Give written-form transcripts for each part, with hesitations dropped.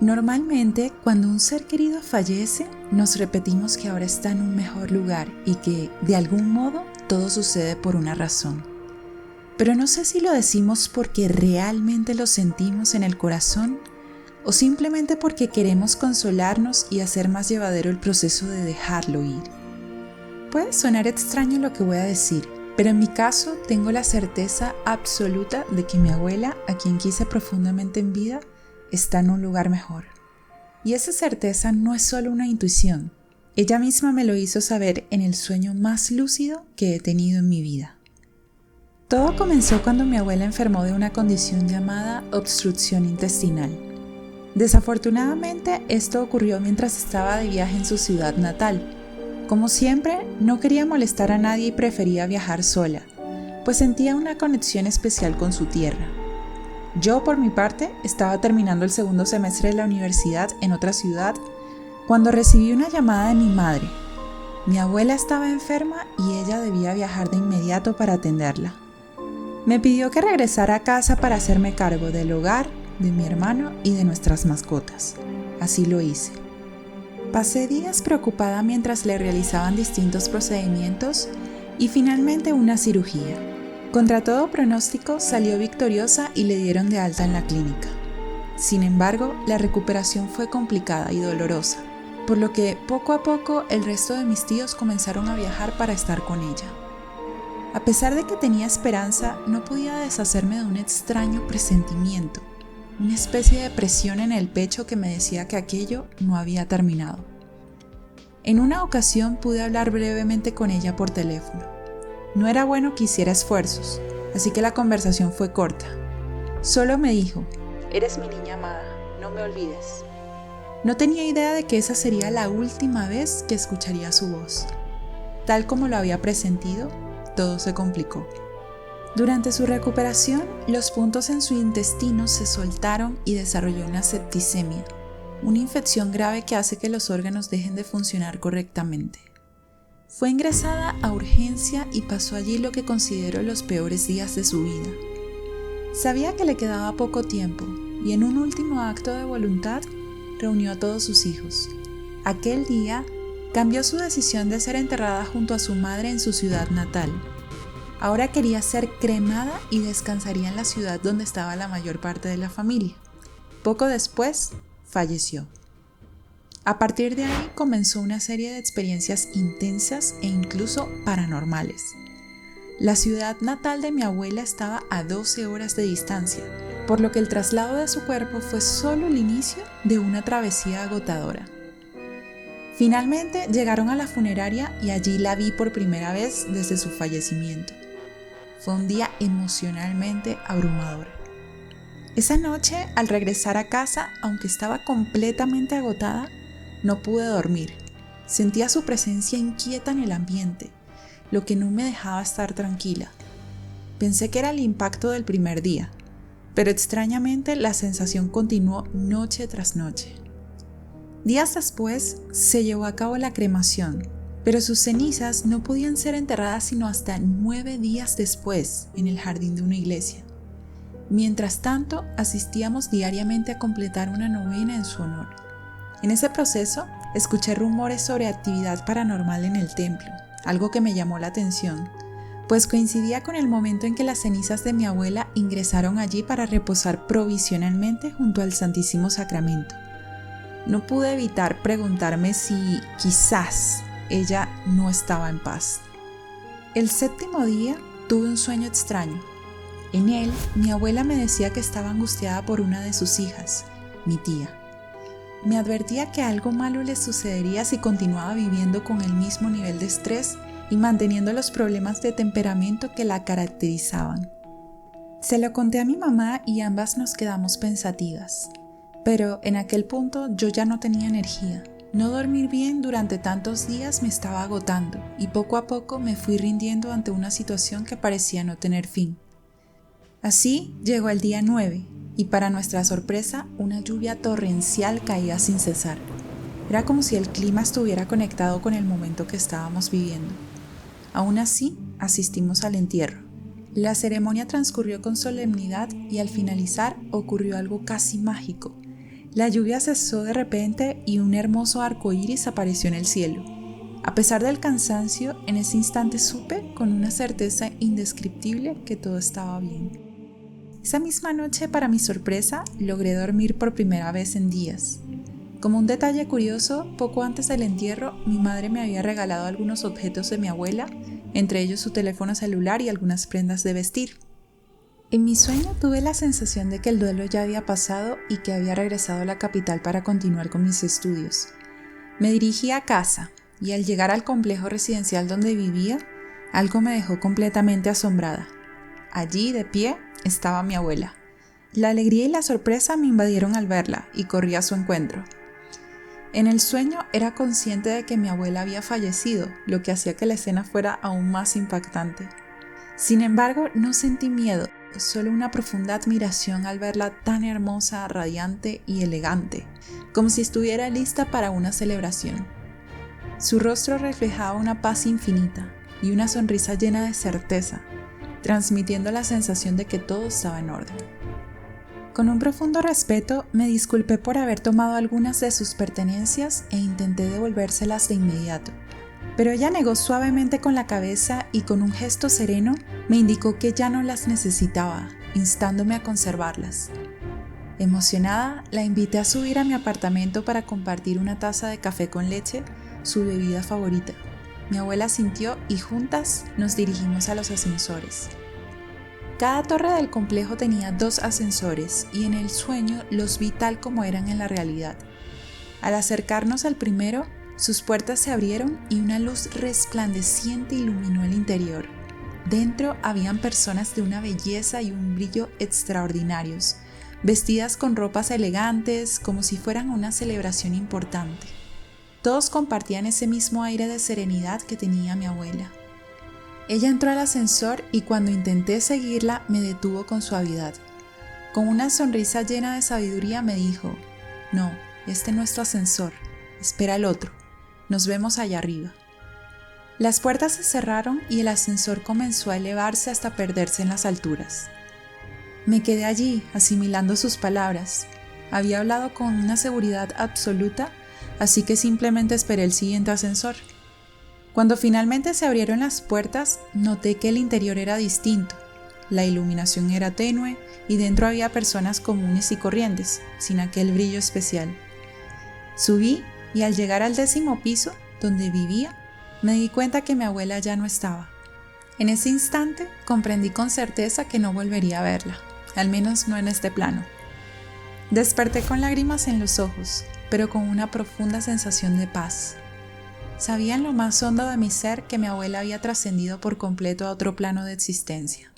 Normalmente, cuando un ser querido fallece, nos repetimos que ahora está en un mejor lugar y que, de algún modo, todo sucede por una razón. Pero no sé si lo decimos porque realmente lo sentimos en el corazón o simplemente porque queremos consolarnos y hacer más llevadero el proceso de dejarlo ir. Puede sonar extraño lo que voy a decir, pero en mi caso tengo la certeza absoluta de que mi abuela, a quien quise profundamente en vida, está en un lugar mejor. Y esa certeza no es solo una intuición. Ella misma me lo hizo saber en el sueño más lúcido que he tenido en mi vida. Todo comenzó cuando mi abuela enfermó de una condición llamada obstrucción intestinal. Desafortunadamente, esto ocurrió mientras estaba de viaje en su ciudad natal. Como siempre, no quería molestar a nadie y prefería viajar sola, pues sentía una conexión especial con su tierra. Yo, por mi parte, estaba terminando el segundo semestre de la universidad en otra ciudad cuando recibí una llamada de mi madre. Mi abuela estaba enferma y ella debía viajar de inmediato para atenderla. Me pidió que regresara a casa para hacerme cargo del hogar, de mi hermano y de nuestras mascotas. Así lo hice. Pasé días preocupada mientras le realizaban distintos procedimientos y finalmente una cirugía. Contra todo pronóstico, salió victoriosa y le dieron de alta en la clínica. Sin embargo, la recuperación fue complicada y dolorosa, por lo que poco a poco el resto de mis tíos comenzaron a viajar para estar con ella. A pesar de que tenía esperanza, no podía deshacerme de un extraño presentimiento, una especie de presión en el pecho que me decía que aquello no había terminado. En una ocasión pude hablar brevemente con ella por teléfono. No era bueno que hiciera esfuerzos, así que la conversación fue corta. Solo me dijo: «Eres mi niña amada, no me olvides». No tenía idea de que esa sería la última vez que escucharía su voz. Tal como lo había presentido, todo se complicó. Durante su recuperación, los puntos en su intestino se soltaron y desarrolló una septicemia, una infección grave que hace que los órganos dejen de funcionar correctamente. Fue ingresada a urgencia y pasó allí lo que considero los peores días de su vida. Sabía que le quedaba poco tiempo y en un último acto de voluntad reunió a todos sus hijos. Aquel día cambió su decisión de ser enterrada junto a su madre en su ciudad natal. Ahora quería ser cremada y descansaría en la ciudad donde estaba la mayor parte de la familia. Poco después, falleció. A partir de ahí comenzó una serie de experiencias intensas e incluso paranormales. La ciudad natal de mi abuela estaba a 12 horas de distancia, por lo que el traslado de su cuerpo fue solo el inicio de una travesía agotadora. Finalmente llegaron a la funeraria y allí la vi por primera vez desde su fallecimiento. Fue un día emocionalmente abrumador. Esa noche, al regresar a casa, aunque estaba completamente agotada, no pude dormir. Sentía su presencia inquieta en el ambiente, lo que no me dejaba estar tranquila. Pensé que era el impacto del primer día, pero extrañamente la sensación continuó noche tras noche. Días después, se llevó a cabo la cremación, pero sus cenizas no podían ser enterradas sino hasta 9 días después, en el jardín de una iglesia. Mientras tanto, asistíamos diariamente a completar una novena en su honor. En ese proceso, escuché rumores sobre actividad paranormal en el templo, algo que me llamó la atención, pues coincidía con el momento en que las cenizas de mi abuela ingresaron allí para reposar provisionalmente junto al Santísimo Sacramento. No pude evitar preguntarme si quizás ella no estaba en paz. El séptimo día tuve un sueño extraño. En él, mi abuela me decía que estaba angustiada por una de sus hijas, mi tía. Me advertía que algo malo le sucedería si continuaba viviendo con el mismo nivel de estrés y manteniendo los problemas de temperamento que la caracterizaban. Se lo conté a mi mamá y ambas nos quedamos pensativas. Pero en aquel punto yo ya no tenía energía. No dormir bien durante tantos días me estaba agotando y poco a poco me fui rindiendo ante una situación que parecía no tener fin. Así llegó el día 9 y para nuestra sorpresa una lluvia torrencial caía sin cesar. Era como si el clima estuviera conectado con el momento que estábamos viviendo. Aún así, asistimos al entierro. La ceremonia transcurrió con solemnidad y al finalizar ocurrió algo casi mágico. La lluvia cesó de repente y un hermoso arco iris apareció en el cielo. A pesar del cansancio, en ese instante supe con una certeza indescriptible que todo estaba bien. Esa misma noche, para mi sorpresa, logré dormir por primera vez en días. Como un detalle curioso, poco antes del entierro, mi madre me había regalado algunos objetos de mi abuela, entre ellos su teléfono celular y algunas prendas de vestir. En mi sueño tuve la sensación de que el duelo ya había pasado y que había regresado a la capital para continuar con mis estudios. Me dirigí a casa y al llegar al complejo residencial donde vivía, algo me dejó completamente asombrada. Allí, de pie, estaba mi abuela. La alegría y la sorpresa me invadieron al verla y corrí a su encuentro. En el sueño era consciente de que mi abuela había fallecido, lo que hacía que la escena fuera aún más impactante. Sin embargo, no sentí miedo, solo una profunda admiración al verla tan hermosa, radiante y elegante, como si estuviera lista para una celebración. Su rostro reflejaba una paz infinita y una sonrisa llena de certeza, transmitiendo la sensación de que todo estaba en orden. Con un profundo respeto, me disculpé por haber tomado algunas de sus pertenencias e intenté devolvérselas de inmediato. Pero ella negó suavemente con la cabeza y con un gesto sereno me indicó que ya no las necesitaba, instándome a conservarlas. Emocionada, la invité a subir a mi apartamento para compartir una taza de café con leche, su bebida favorita. Mi abuela asintió y juntas nos dirigimos a los ascensores. Cada torre del complejo tenía 2 ascensores y en el sueño los vi tal como eran en la realidad. Al acercarnos al primero, sus puertas se abrieron y una luz resplandeciente iluminó el interior. Dentro habían personas de una belleza y un brillo extraordinarios, vestidas con ropas elegantes como si fueran una celebración importante. Todos compartían ese mismo aire de serenidad que tenía mi abuela. Ella entró al ascensor y cuando intenté seguirla me detuvo con suavidad. Con una sonrisa llena de sabiduría me dijo: «No, este no es tu ascensor, espera el otro, nos vemos allá arriba». Las puertas se cerraron y el ascensor comenzó a elevarse hasta perderse en las alturas. Me quedé allí, asimilando sus palabras. Había hablado con una seguridad absoluta, así que simplemente esperé el siguiente ascensor. Cuando finalmente se abrieron las puertas, noté que el interior era distinto. La iluminación era tenue y dentro había personas comunes y corrientes, sin aquel brillo especial. Subí y al llegar al 10º piso, donde vivía, me di cuenta que mi abuela ya no estaba. En ese instante comprendí con certeza que no volvería a verla, al menos no en este plano. Desperté con lágrimas en los ojos, pero con una profunda sensación de paz. Sabía en lo más hondo de mi ser que mi abuela había trascendido por completo a otro plano de existencia.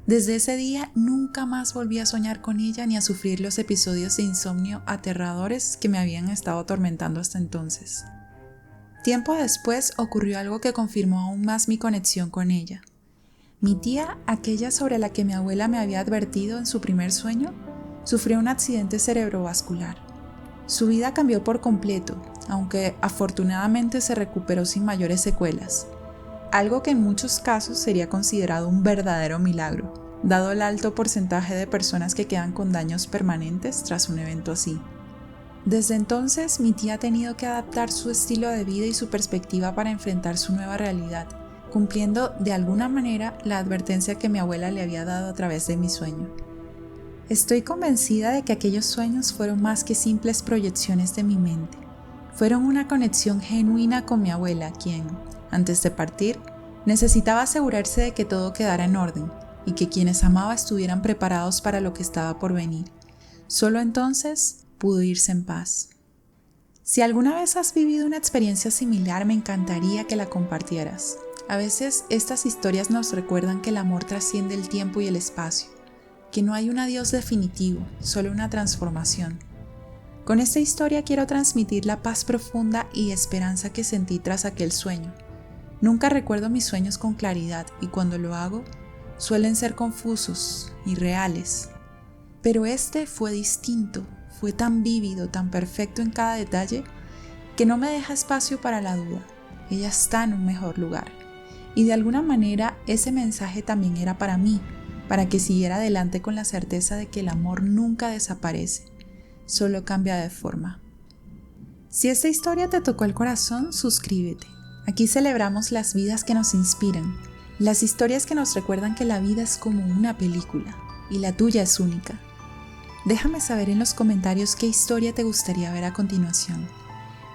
Desde ese día nunca más volví a soñar con ella ni a sufrir los episodios de insomnio aterradores que me habían estado atormentando hasta entonces. Tiempo después ocurrió algo que confirmó aún más mi conexión con ella. Mi tía, aquella sobre la que mi abuela me había advertido en su primer sueño, sufrió un accidente cerebrovascular. Su vida cambió por completo, aunque afortunadamente se recuperó sin mayores secuelas, algo que en muchos casos sería considerado un verdadero milagro, dado el alto porcentaje de personas que quedan con daños permanentes tras un evento así. Desde entonces, mi tía ha tenido que adaptar su estilo de vida y su perspectiva para enfrentar su nueva realidad, cumpliendo de alguna manera la advertencia que mi abuela le había dado a través de mi sueño. Estoy convencida de que aquellos sueños fueron más que simples proyecciones de mi mente. Fueron una conexión genuina con mi abuela, quien, antes de partir, necesitaba asegurarse de que todo quedara en orden y que quienes amaba estuvieran preparados para lo que estaba por venir. Solo entonces pudo irse en paz. Si alguna vez has vivido una experiencia similar, me encantaría que la compartieras. A veces estas historias nos recuerdan que el amor trasciende el tiempo y el espacio, que no hay un adiós definitivo, solo una transformación. Con esta historia quiero transmitir la paz profunda y esperanza que sentí tras aquel sueño. Nunca recuerdo mis sueños con claridad y cuando lo hago, suelen ser confusos, irreales. Pero este fue distinto, fue tan vívido, tan perfecto en cada detalle, que no me deja espacio para la duda. Ella está en un mejor lugar. Y de alguna manera ese mensaje también era para mí, para que siguiera adelante con la certeza de que el amor nunca desaparece. solo cambia de forma. Si esta historia te tocó el corazón, suscríbete. Aquí celebramos las vidas que nos inspiran, las historias que nos recuerdan que la vida es como una película y la tuya es única. Déjame saber en los comentarios qué historia te gustaría ver a continuación.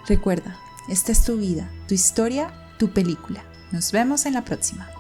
Recuerda, esta es tu vida, tu historia, tu película. Nos vemos en la próxima.